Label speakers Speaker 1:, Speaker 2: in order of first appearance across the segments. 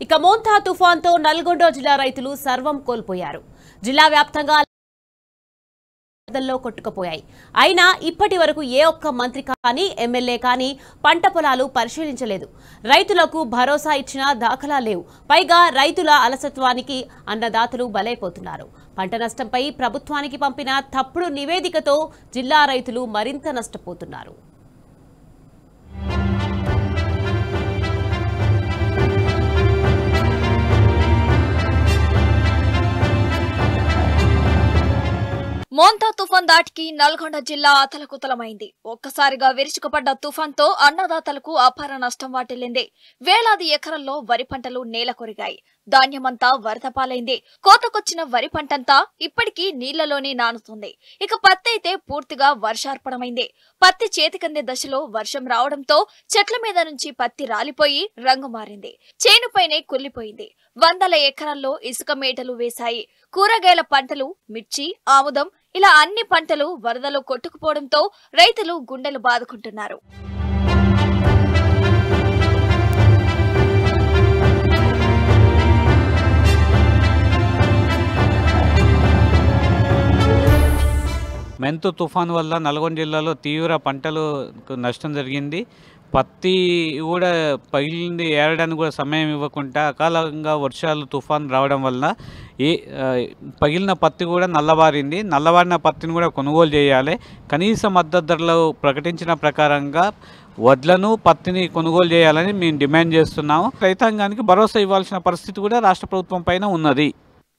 Speaker 1: ఇక మోంతా తుఫాన్తో నల్గొండ జిల్లా రైతులు సర్వం కోల్పోయారు. జిల్లా వ్యాప్తంగా కొట్టుకుపోయాయి. అయినా ఇప్పటి వరకు ఏ ఒక్క మంత్రి కానీ ఎమ్మెల్యే కానీ పంట పొలాలు పరిశీలించలేదు. రైతులకు భరోసా ఇచ్చిన దాఖలా లేవు. పైగా రైతుల అలసత్వానికి అన్నదాతలు బలైపోతున్నారు. పంట నష్టంపై ప్రభుత్వానికి పంపిన తప్పుడు నివేదికతో జిల్లా రైతులు మరింత నష్టపోతున్నారు.
Speaker 2: మోంతా తుఫాన్ దాటికి నల్గొండ జిల్లా అతలకుతలమైంది. ఒక్కసారిగా విరుచుకుపడ్డ తుఫాన్తో అన్నదాతలకు అపార నష్టం వాటిల్లింది. వేలాది ఎకరాల్లో వరి పంటలు నేల కొరిగాయి. ధాన్యమంతా వరద పాలైంది. కోతకొచ్చిన వరి పంటంతా ఇప్పటికీ నీళ్లలోనే నానుతుంది. ఇక పత్తి అయితే పూర్తిగా వర్షార్పణమైంది. పత్తి చేతికందే దశలో వర్షం రావడంతో చెట్ల మీద నుంచి పత్తి రాలిపోయి రంగు మారింది. చేనుపైనే కుళ్లిపోయింది. వందల ఎకరాల్లో ఇసుక మేటలు వేశాయి. కూరగాయల పంటలు, మిర్చి, ఆముదం ఇలా అన్ని పంటలు వరదలో కొట్టుకుపోవడంతో రైతులు గుండెలు బాదుకుంటున్నారు.
Speaker 3: మెంతు తుఫాన్ వల్ల నల్గొండ జిల్లాలో తీవ్ర పంటలకు నష్టం జరిగింది. పత్తి కూడా పగిలింది. ఏరడానికి కూడా సమయం ఇవ్వకుండా అకాలంగా వర్షాలు తుఫాన్ రావడం వల్ల పగిలిన పత్తి కూడా నల్లబారింది. నల్లబారిన పత్తిని కూడా కొనుగోలు చేయాలి. కనీస మద్దతు ధరలు ప్రకటించిన ప్రకారంగా వడ్లను పత్తిని కొనుగోలు చేయాలని మేము డిమాండ్ చేస్తున్నాము. రైతాంగానికి భరోసా ఇవ్వాల్సిన పరిస్థితి కూడా రాష్ట్ర ప్రభుత్వం పైన ఉన్నది.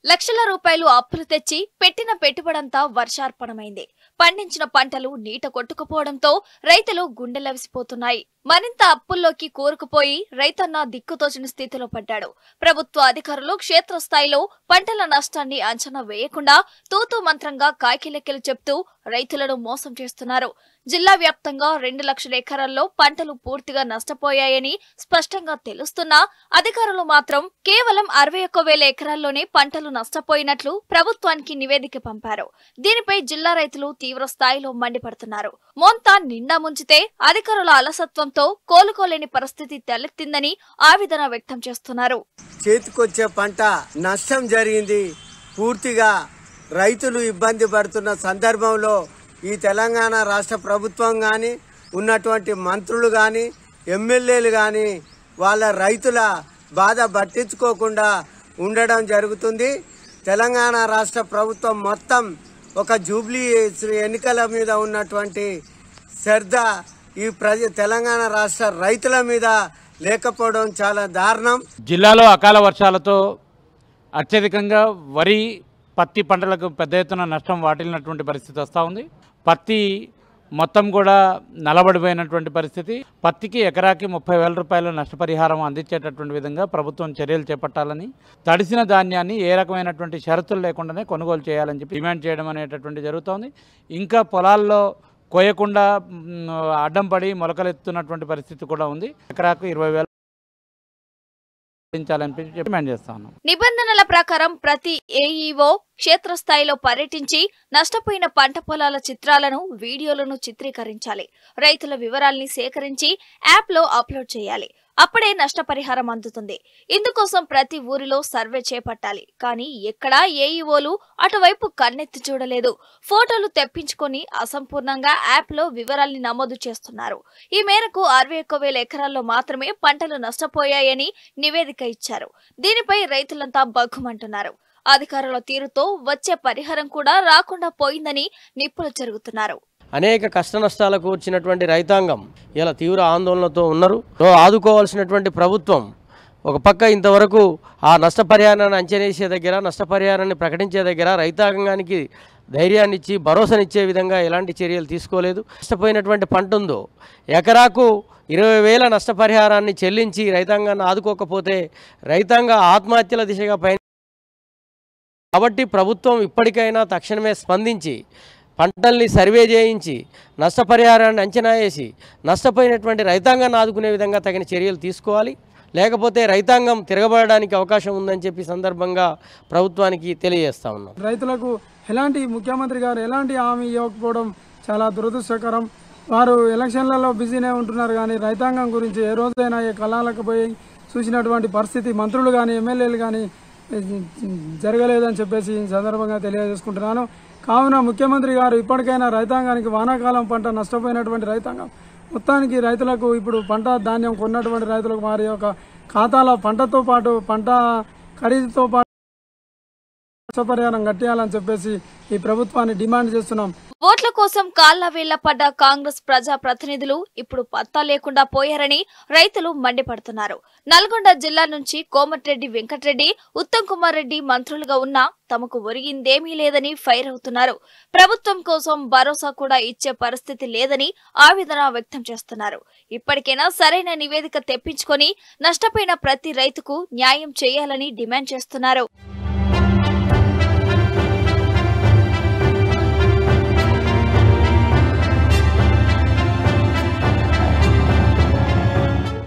Speaker 2: లక్షల రూపాయలు అప్పులు తెచ్చి పెట్టిన పెట్టుబడంతా వర్షార్పణమైంది. పండించిన పంటలు నీట కొట్టుకుపోవడంతో రైతులు గుండెలవిసిపోతున్నాయి. మరింత అప్పుల్లోకి కూరుకుపోయి రైతన్న దిక్కుతోచిన స్థితిలో పడ్డాడు. ప్రభుత్వ అధికారులు క్షేత్రస్థాయిలో పంటల నష్టాన్ని అంచనా వేయకుండా తూతూ మంత్రంగా కాకిలెక్కలు చెప్తూ రైతులను మోసం చేస్తున్నారు. జిల్లా వ్యాప్తంగా 2 లక్షల ఎకరాల్లో పంటలు పూర్తిగా నష్టపోయాయని స్పష్టంగా తెలుస్తున్నా అధికారులు మాత్రం కేవలం 61,000 ఎకరాల్లోనే పంటలు నష్టపోయినట్లు ప్రభుత్వానికి నివేదిక పంపారు. దీనిపై జిల్లా రైతులు తీవ్ర స్థాయిలో మండిపడుతున్నారు. మోంతా నిండా ముంచితే అధికారుల అలసత్వంతో కోలుకోలేని పరిస్థితి తలెత్తిందని ఆవేదన వ్యక్తం చేస్తున్నారు.
Speaker 4: చేతికొచ్చే పంట నష్టం జరిగింది. పూర్తిగా రైతులు ఇబ్బంది పడుతున్న సందర్భంలో ఈ తెలంగాణ రాష్ట్ర ప్రభుత్వం కానీ ఉన్నటువంటి మంత్రులు కానీ ఎమ్మెల్యేలు కానీ వాళ్ళ రైతుల బాధ పట్టించుకోకుండా ఉండడం జరుగుతుంది. తెలంగాణ రాష్ట్ర ప్రభుత్వం మొత్తం ఒక జూబ్లీ ఎన్నికల మీద ఉన్నటువంటి శ్రద్ధ ఈ తెలంగాణ రాష్ట్ర రైతుల మీద లేకపోవడం చాలా దారుణం.
Speaker 3: జిల్లాలో అకాల వర్షాలతో అత్యధికంగా వరి పత్తి పంటలకు పెద్ద ఎత్తున నష్టం వాటిల్లినటువంటి పరిస్థితి వస్తూ ఉంది. పత్తి మొత్తం కూడా నలబడిపోయినటువంటి పరిస్థితి. పత్తికి ఎకరాకి 30,000 రూపాయల నష్టపరిహారం అందించేటటువంటి విధంగా ప్రభుత్వం చర్యలు చేపట్టాలని, తడిసిన ధాన్యాన్ని ఏ రకమైనటువంటి షరతులు లేకుండానే కొనుగోలు చేయాలని చెప్పి డిమాండ్ చేయడం అనేటటువంటి జరుగుతోంది. ఇంకా పొలాల్లో కోయకుండా అడ్డం పడి మొలకలెత్తున్నటువంటి పరిస్థితి కూడా ఉంది. ఎకరాకు 20,000 డిమాండ్ చేస్తాను.
Speaker 2: నిబంధనల ప్రకారం ప్రతి ఏఈఓ క్షేత్రస్థాయిలో పర్యటించి నష్టపోయిన పంట పొలాల చిత్రాలను, వీడియోలను చిత్రీకరించాలి. రైతుల వివరాల్ని సేకరించి యాప్లో అప్లోడ్ చేయాలి. అప్పుడే నష్టపరిహారం అందుతుంది. ఇందుకోసం ప్రతి ఊరిలో సర్వే చేపట్టాలి. కానీ ఎక్కడా ఏఈఓలు అటువైపు కన్నెత్తి చూడలేదు. ఫోటోలు తెప్పించుకొని అసంపూర్ణంగా యాప్లో వివరాల్ని నమోదు చేస్తున్నారు. ఈ మేరకు 61,000 ఎకరాల్లో మాత్రమే పంటలు నష్టపోయాయని నివేదిక ఇచ్చారు. దీనిపై రైతులంతా బగ్గుమంటున్నారు. అధికారుల తీరుతో వచ్చే పరిహారం కూడా రాకుండా పోయిందని నిప్పులు చెరుగుతున్నారు.
Speaker 5: అనేక కష్ట నష్టాలకు వచ్చినటువంటి రైతాంగం ఇలా తీవ్ర ఆందోళనతో ఉన్నారు. ఆదుకోవాల్సినటువంటి ప్రభుత్వం ఒక పక్క ఇంతవరకు ఆ నష్టపరిహారాన్ని అంచనేసే దగ్గర, నష్టపరిహారాన్ని ప్రకటించే దగ్గర రైతాంగానికి ధైర్యాన్ని ఇచ్చి భరోసానిచ్చే విధంగా ఎలాంటి చర్యలు తీసుకోలేదు. నష్టపోయినటువంటి పంట ఉందో ఎకరాకు 20,000 నష్టపరిహారాన్ని చెల్లించి రైతాంగాన్ని ఆదుకోకపోతే రైతాంగ ఆత్మహత్యల దిశగా కాబట్టి ప్రభుత్వం ఇప్పటికైనా తక్షణమే స్పందించి పంటల్ని సర్వే చేయించి నష్టపరిహారాన్ని అంచనా వేసి నష్టపోయినటువంటి రైతాంగాన్ని ఆదుకునే విధంగా తగిన చర్యలు తీసుకోవాలి. లేకపోతే రైతాంగం తిరగబడడానికి అవకాశం ఉందని చెప్పి సందర్భంగా ప్రభుత్వానికి తెలియజేస్తా ఉన్నాం.
Speaker 6: రైతులకు ఎలాంటి ముఖ్యమంత్రి గారు ఎలాంటి హామీ ఇవ్వకపోవడం చాలా దురదృష్టకరం. వారు ఎలక్షన్లలో బిజీనే ఉంటున్నారు కానీ రైతాంగం గురించి ఏ రోజైనా ఏ కళాలకు పోయి చూసినటువంటి పరిస్థితి మంత్రులు కానీ ఎమ్మెల్యేలు కానీ జరగలేదని చెప్పేసి ఈ సందర్భంగా తెలియజేసుకుంటున్నాను. కావున ముఖ్యమంత్రి గారు ఇప్పటికైనా రైతాంగానికి వానాకాలం పంట నష్టపోయినటువంటి రైతాంగం మొత్తానికి రైతులకు ఇప్పుడు పంట ధాన్యం కొన్నటువంటి రైతులకు వారి యొక్క ఖాతాలో పంటతో పాటు పంట ఖరీదుతో పాటు నష్టపరిహారం కట్టేయాలని చెప్పేసి ఈ ప్రభుత్వాన్ని డిమాండ్ చేస్తున్నాం.
Speaker 2: ఓట్ల కోసం కాళ్ల వేళ్ల పడ్డ కాంగ్రెస్ ప్రజా ప్రతినిధులు ఇప్పుడు పత్తా లేకుండా పోయారని రైతులు మండిపడుతున్నారు. నల్గొండ జిల్లా నుంచి కోమటిరెడ్డి వెంకటరెడ్డి, ఉత్తమ్ కుమార్ రెడ్డి మంత్రులుగా ఉన్నా తమకు ఒరిగిందేమీ లేదని ఫైర్ అవుతున్నారు. ప్రభుత్వం కోసం భరోసా కూడా ఇచ్చే పరిస్థితి లేదని ఆవేదన వ్యక్తం చేస్తున్నారు. ఇప్పటికైనా సరైన నివేదిక తెప్పించుకొని నష్టపోయిన ప్రతి రైతుకు న్యాయం చేయాలని డిమాండ్ చేస్తున్నారు.